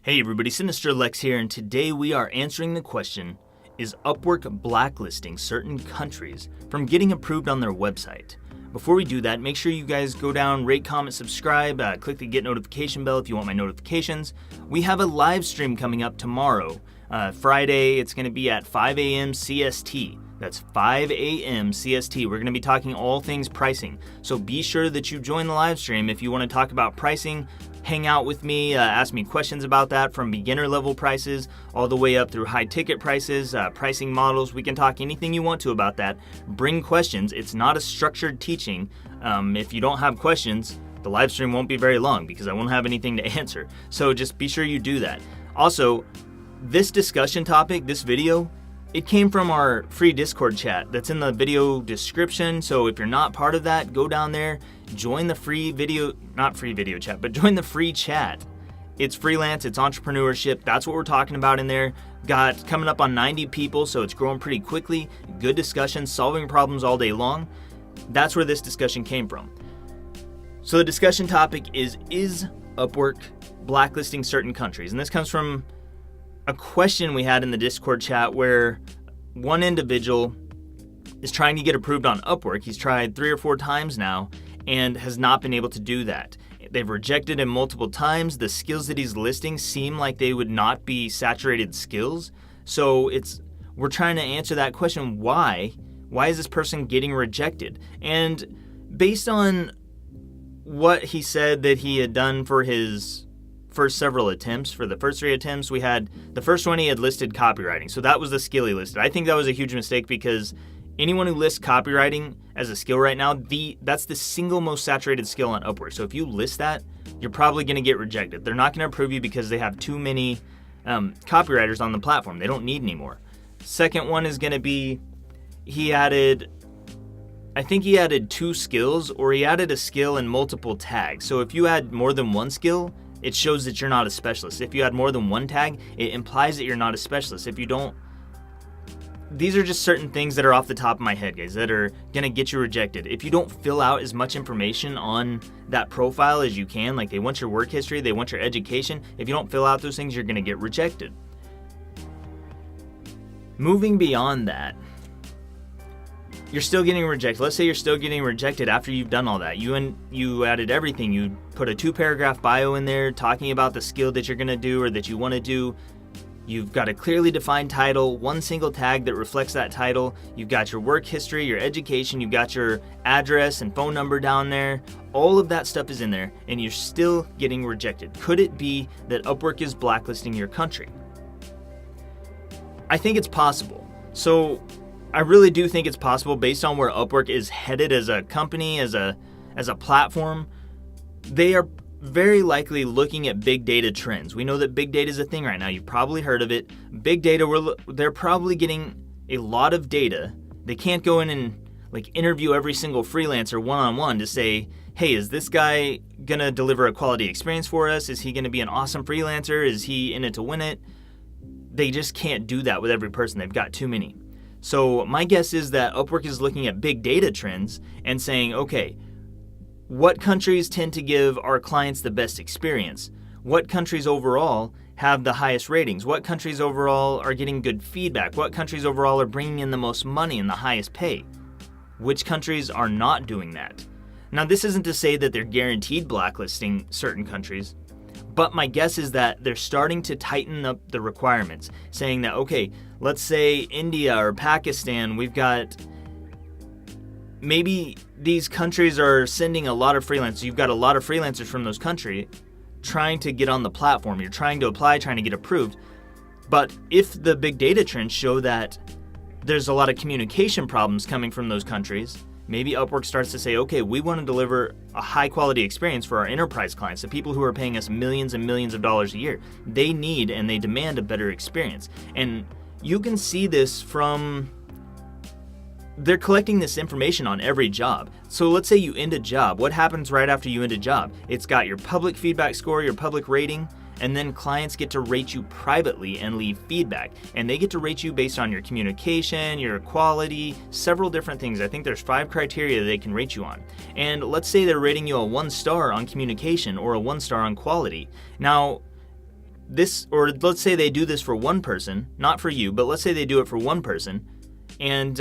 Hey everybody, Sinister Lex here, and today we are answering the question, is Upwork blacklisting certain countries from getting approved on their website? Before we do that, make sure you guys go down, rate, comment, subscribe, click the get notification bell if you want my notifications. We have a live stream coming up tomorrow, Friday. It's going to be at 5 a.m. CST. That's 5 a.m. CST. We're going to be talking all things pricing. So be sure that you join the live stream if you want to talk about pricing. Hang out with me, ask me questions about that, from beginner level prices all the way up through high ticket prices, pricing models. We can talk anything you want to about that. Bring questions. It's not a structured teaching. If you don't have questions, the live stream won't be very long because I won't have anything to answer. So just be sure you do that. Also, this discussion topic, this video, it came from our free Discord chat that's in the video description. So if you're not part of that, go down there, join the free video, not free video chat, but join the free chat. It's freelance, it's entrepreneurship. That's what we're talking about in there. Got coming up on 90 people, so it's growing pretty quickly. Good discussion, solving problems all day long. That's where this discussion came from. So the discussion topic is Upwork blacklisting certain countries? And this comes from a question we had in the Discord chat where one individual is trying to get approved on Upwork. He's tried 3 or 4 times now and has not been able to do that. They've rejected him multiple times. The skills that he's listing seem like they would not be saturated skills. So we're trying to answer that question. Why is this person getting rejected? And based on what he said that he had done for his first several attempts, for the first 3 attempts, we had the first one he had listed copywriting. So that was the skill he listed. I think that was a huge mistake because anyone who lists copywriting as a skill right now, that's the single most saturated skill on Upwork. So if you list that, you're probably going to get rejected. They're not going to approve you because they have too many copywriters on the platform. They don't need any more. Second one is going to be, I think he added 2 skills, or he added a skill and multiple tags. So if you add more than 1 skill, it shows that you're not a specialist. If you add more than 1 tag, it implies that you're not a specialist. If you don't, these are just certain things that are off the top of my head, guys, that are going to get you rejected. If you don't fill out as much information on that profile as you can, like they want your work history, they want your education, if you don't fill out those things, you're going to get rejected. Moving beyond that, you're still getting rejected. Let's say you're still getting rejected after you've done all that. You added everything. You put a 2-paragraph bio in there talking about the skill that you're going to do or that you want to do. You've got a clearly defined title, 1 single tag that reflects that title. You've got your work history, your education, you've got your address and phone number down there. All of that stuff is in there, and you're still getting rejected. Could it be that Upwork is blacklisting your country? I think it's possible. So I really do think it's possible based on where Upwork is headed as a company, as a platform. They are very likely looking at big data trends. We know that big data is a thing right now. You've probably heard of it. Big data, they're probably getting a lot of data. They can't go in and interview every single freelancer one-on-one to say, hey, is this guy gonna deliver a quality experience for us? Is he gonna be an awesome freelancer? Is he in it to win it? They just can't do that with every person. They've got too many. So my guess is that Upwork is looking at big data trends and saying, okay, what countries tend to give our clients the best experience? What countries overall have the highest ratings? What countries overall are getting good feedback? What countries overall are bringing in the most money and the highest pay? Which countries are not doing that? Now, this isn't to say that they're guaranteed blacklisting certain countries, but my guess is that they're starting to tighten up the requirements, saying that, okay, let's say India or Pakistan, we've got, maybe these countries are sending a lot of freelancers. You've got a lot of freelancers from those countries trying to get on the platform. You're trying to apply, trying to get approved. But if the big data trends show that there's a lot of communication problems coming from those countries, maybe Upwork starts to say, okay, we want to deliver a high quality experience for our enterprise clients, the people who are paying us millions and millions of dollars a year. They need and they demand a better experience. And you can see this from, they're collecting this information on every job. So let's say you end a job. What happens right after you end a job? It's got your public feedback score, your public rating, and then clients get to rate you privately and leave feedback. And they get to rate you based on your communication, your quality, several different things. I think there's 5 criteria they can rate you on. And let's say they're rating you a 1 star on communication or a 1 star on quality. Now, this, or let's say they do this for one person, not for you, but let's say they do it for one person, and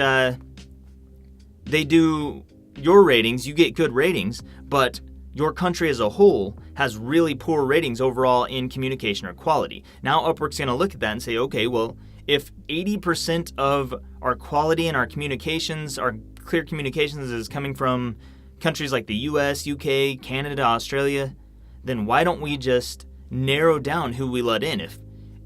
they do your ratings, you get good ratings, but your country as a whole has really poor ratings overall in communication or quality. Now Upwork's going to look at that and say, okay, well, if 80% of our quality and our communications, our clear communications is coming from countries like the US, UK, Canada, Australia, then why don't we just narrow down who we let in?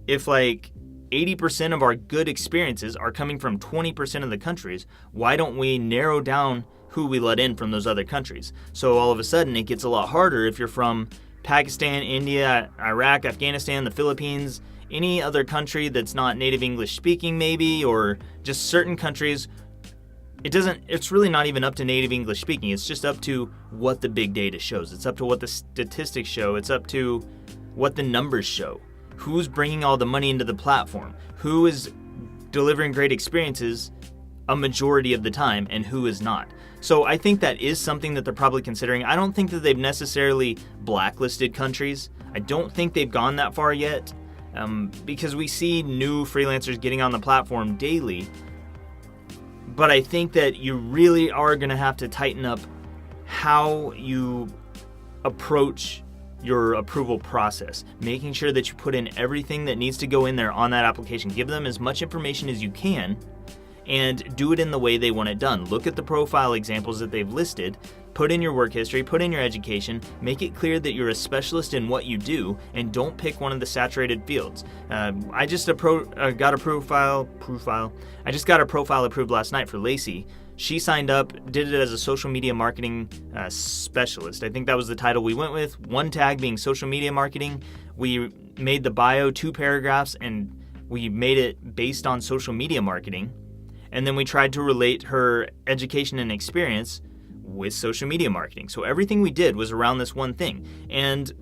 If like 80% of our good experiences are coming from 20% of the countries, why don't we narrow down who we let in from those other countries? So all of a sudden it gets a lot harder if you're from Pakistan, India, Iraq, Afghanistan, the Philippines, any other country that's not native English speaking maybe, or just certain countries. It's really not even up to native English speaking. It's just up to what the big data shows. It's up to what the statistics show. It's up to what the numbers show. Who's bringing all the money into the platform? Who is delivering great experiences a majority of the time and who is not? So I think that is something that they're probably considering. I don't think that they've necessarily blacklisted countries. I don't think they've gone that far yet, because we see new freelancers getting on the platform daily. But I think that you really are going to have to tighten up how you approach your approval process, making sure that you put in everything that needs to go in there on that application. Give them as much information as you can and do it in the way they want it done. Look at the profile examples that they've listed, put in your work history, put in your education, make it clear that you're a specialist in what you do, and don't pick one of the saturated fields. I just got a profile approved last night for Lacey. She signed up, did it as a social media marketing specialist. I think that was the title we went with. One tag being social media marketing. We made the bio 2 paragraphs and we made it based on social media marketing. And then we tried to relate her education and experience with social media marketing. So everything we did was around this one thing. And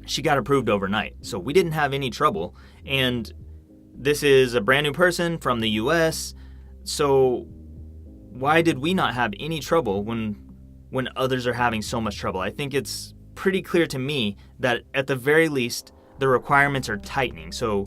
she got approved overnight. So we didn't have any trouble. And this is a brand new person from the US. So why did we not have any trouble when others are having so much trouble? I think it's pretty clear to me that at the very least, the requirements are tightening. So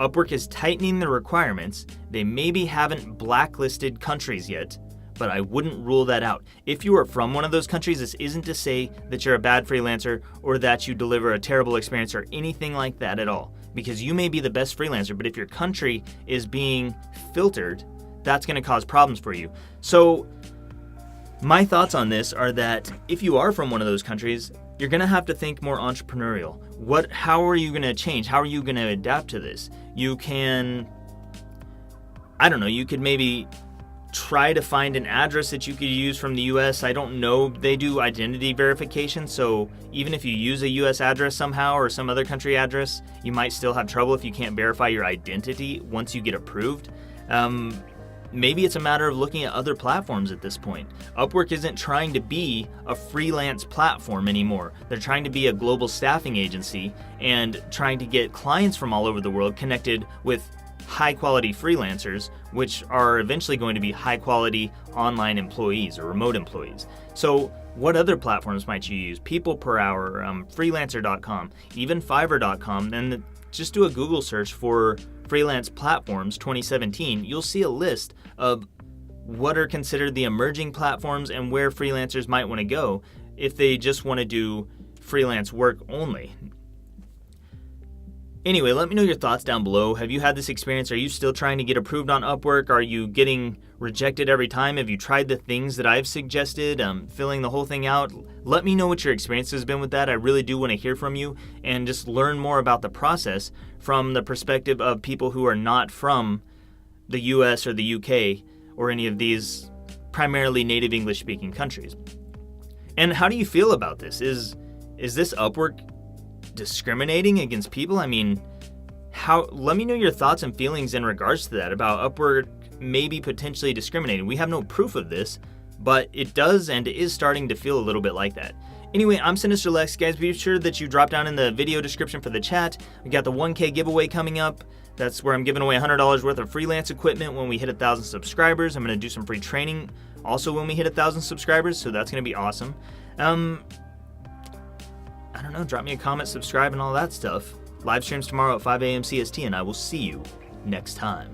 Upwork is tightening the requirements. They maybe haven't blacklisted countries yet, but I wouldn't rule that out. If you are from one of those countries, this isn't to say that you're a bad freelancer or that you deliver a terrible experience or anything like that at all, because you may be the best freelancer, but if your country is being filtered, that's going to cause problems for you. So my thoughts on this are that if you are from one of those countries, you're going to have to think more entrepreneurial. How are you going to change? How are you going to adapt to this? You can, you could maybe try to find an address that you could use from the US. I don't know. They do identity verification. So even if you use a US address somehow or some other country address, you might still have trouble if you can't verify your identity once you get approved. Maybe it's a matter of looking at other platforms at this point. Upwork isn't trying to be a freelance platform anymore. They're trying to be a global staffing agency and trying to get clients from all over the world connected with high-quality freelancers, which are eventually going to be high-quality online employees or remote employees. So what other platforms might you use? People Per Hour, Freelancer.com, even Fiverr.com, and just do a Google search for freelance platforms 2017. You'll see a list of what are considered the emerging platforms and where freelancers might want to go if they just want to do freelance work only. Anyway, let me know your thoughts down below. Have you had this experience? Are you still trying to get approved on Upwork? Are you getting rejected every time? Have you tried the things that I've suggested, filling the whole thing out? Let me know what your experience has been with that. I really do want to hear from you and just learn more about the process from the perspective of people who are not from the US or the UK or any of these primarily native English speaking countries. And how do you feel about this? Is this Upwork discriminating against people? I mean, let me know your thoughts and feelings in regards to that, about Upwork maybe potentially discriminating. We have no proof of this, but it does and is starting to feel a little bit like that. Anyway, I'm Sinister Lex. Guys, be sure that you drop down in the video description for the chat. We got the 1K giveaway coming up. That's where I'm giving away $100 worth of freelance equipment when we hit 1,000 subscribers. I'm going to do some free training also when we hit 1,000 subscribers, so that's going to be awesome. I don't know, drop me a comment, subscribe, and all that stuff. Live streams tomorrow at 5 a.m. CST, and I will see you next time.